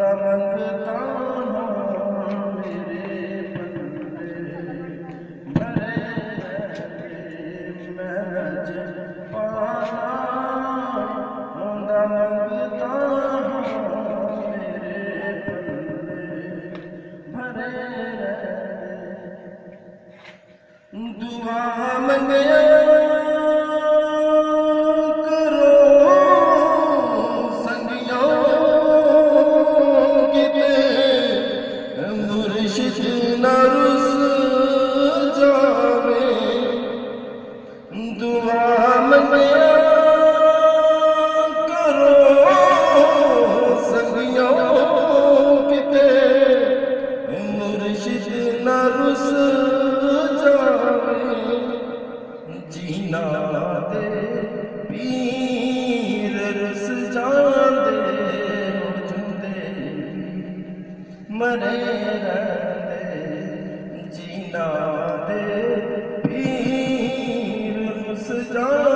ਹੁੰਦਾ ਮੰਗਤਾ ਹਾਂ ਮੇਰੇ ਬੰਦੇ ਮਰੇ ਮਹਿਜ ਪਾਣਾ ਹੁੰਦਾ ਮੰਗਤਾ ਹਾਂ ਮੇਰੇ ਬੰਦੇ ਭਰੇ ਦੁਆ ਮੰਗਿਆ ना रुस जावे दुआ मंगिया करो संगियों किते मुर्शिद ना रुस जावे जीना दे पीर रुस जांदे हो जुंदे मरे जीना दे पीर रुस जांदे